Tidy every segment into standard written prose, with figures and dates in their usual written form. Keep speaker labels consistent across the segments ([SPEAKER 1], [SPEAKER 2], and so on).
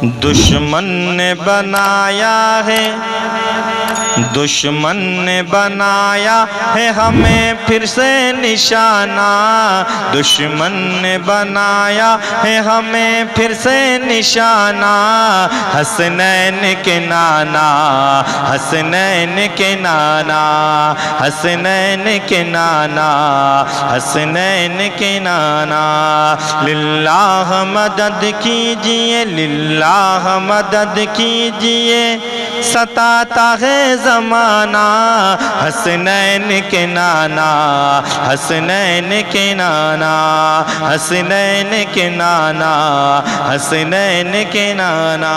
[SPEAKER 1] دشمن نے بنایا ہے، دشمن نے بنایا ہے ہمیں پھر سے نشانہ، دشمن نے بنایا ہے ہمیں پھر سے نشانہ، حسنین کے نانا، حسنین کے نانا، حسنین کے نانا، حسنین کے نانا، للہ مدد کیجئے، للہ مدد کیجئے، ستاتا ہے زمانہ، حسنین کے نانا، حسنین کے نانا، حسنین کے نانا، حسنین کے نانا۔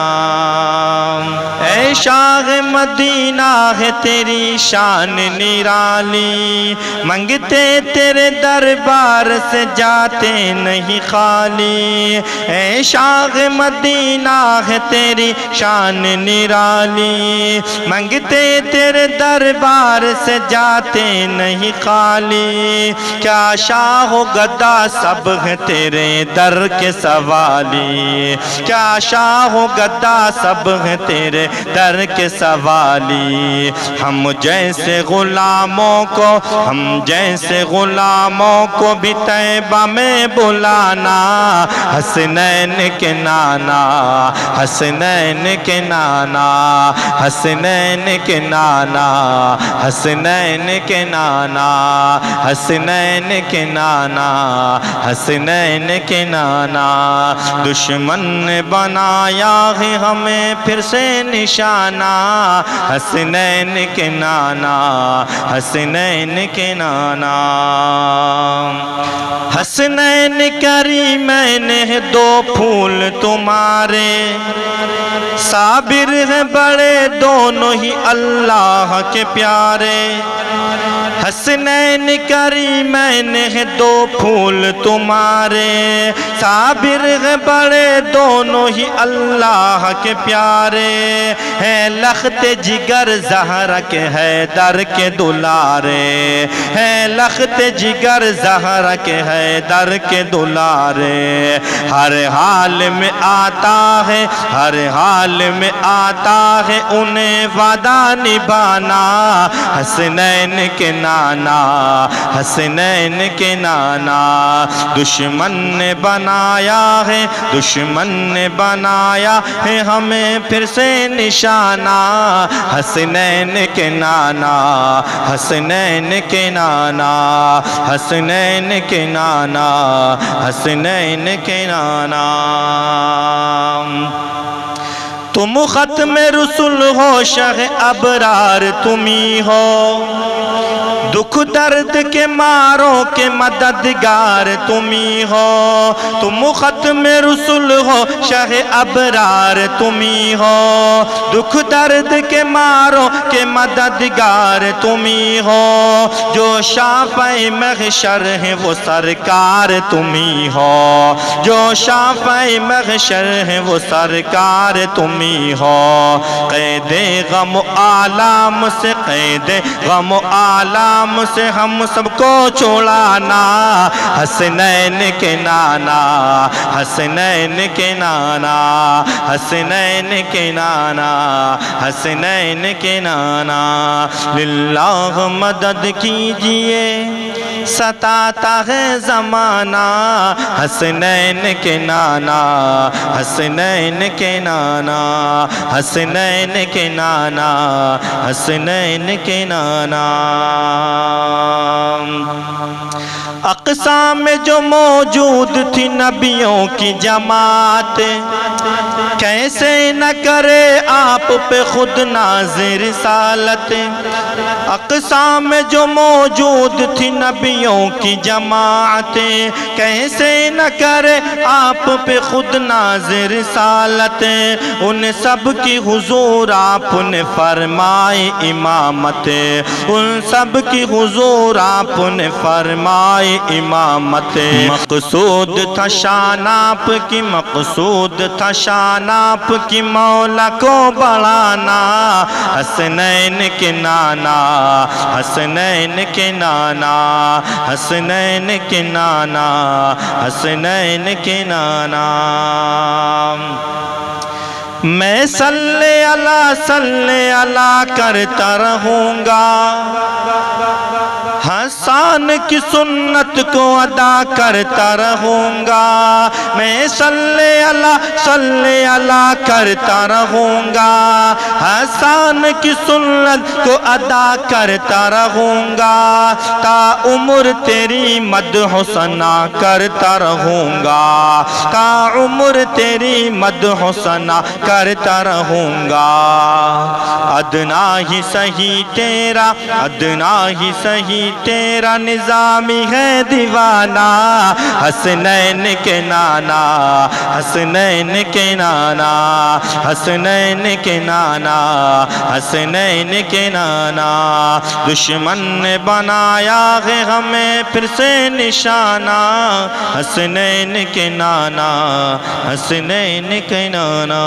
[SPEAKER 1] اے شاہ مدینہ ہے تیری شان نرالی، منگتے تیرے دربار سے جاتے نہیں خالی، اے شاہ مدینہ ہے تیری شان نرالی، منگتے تیرے دربار سے جاتے نہیں خالی، کیا شاہ و گدا سب ہیں تیرے در کے سوالی، کیا شاہ و گدا سب ہیں تیرے در کے سوالی، ہم جیسے غلاموں کو، ہم جیسے غلاموں کو بھی طیبہ میں بلانا، حسنین کے نانا، حسنین کے نانا، حسنین کے نانا، حسنین کے نانا، حسنین کے نانا، حسنین کے نانا، دشمن نے بنایا ہے ہمیں پھر سے نشانہ، حسنین کے نانا، حسنین کے نانا، حسنین کریمین ہیں دو پھول تمہارے، صابر ہیں بڑے دونوں ہی اللہ کے پیارے، حسنین کریمین ہیں دو پھول تمہارے، صابر ہیں بڑے دونوں ہی اللہ کے پیارے، ہیں لخت جگر زہرا کے حیدر کے دلارے، ہیں لخت جگر زہرا کے حیدر کے دلارے، ہر حال میں آتا ہے، ہر حال میں آتا ہے انہیں وعدہ نبھانا، حسنین کے نانا، حسنین کے نانا، دشمن نے بنایا ہے، دشمن نے بنایا ہے ہمیں پھر سے نشانہ، حسنین کے نانا، حسنین کے نانا، حسنین کے نانا، حسنین کے نانا۔ تم ختم رسول ہو، شاہ ابرار تمہیں ہو، دکھ درد کے ماروں کے مددگار تمہیں ہو، تم ختم رسول ہو، شاہ ابرار تمہیں ہو، دکھ درد کے ماروں کے مددگار تمہیں ہو، جو شافع محشر ہیں وہ سرکار تمہیں ہو، جو شافع محشر ہیں وہ سرکار تمہیں ہو، قید غم و آلام سے، قید غم و آلام سے ہم سب کو چھڑانا، حسنین کے نانا، حسنین کے نانا، حسنین کے نانا، حسنین کے نانا، للہ مدد کیجئے، ستاتا ہے زمانہ، حسنین کے نانا، حسنین کے نانا، حسنین کے نانا، حسنین کے نانا۔ اقصی میں جو موجود تھی نبیوں کی جماعت، کیسے نہ کرے آپ پہ خود نازر رسالت، اقصی میں جو موجود تھی نبیوں کی جماعت، کیسے نہ کرے آپ پہ خود نازر رسالت، ان سب کی حضور آپ نے فرمائی امامت، ان سب کی حضور آپ نے فرمائی امامت، مقصود تھا شان آپ کی، مقصود تھا شان آپ کی مولا کو بڑھانا، حسنین کے نانا، حسنین کے نانا، حسنین کے نانا، حسنین کے نانا۔ میں صلی اللہ کرتا رہوں گا، حسان کی سنت کو ادا کرتا رہوں گا، میں صلی اللہ کرتا رہوں گا، حسان کی سنت کو ادا کرتا رہوں گا، تا عمر تیری مدح ثنا کرتا رہوں گا، تا عمر تیری مدح ثنا کرتا رہوں گا۔ ادنا ہی صحیح تیرا، ادنا ہی صحیح تیرا نظامی ہے دیوانہ، حسنین کے نانا، حسنین کے نانا، حسنین کے نانا، حسنین کے نانا۔ دشمن نے بنایا ہے ہمیں پھر سے نشانہ، حسنین کے نانا، حسنین کے نانا۔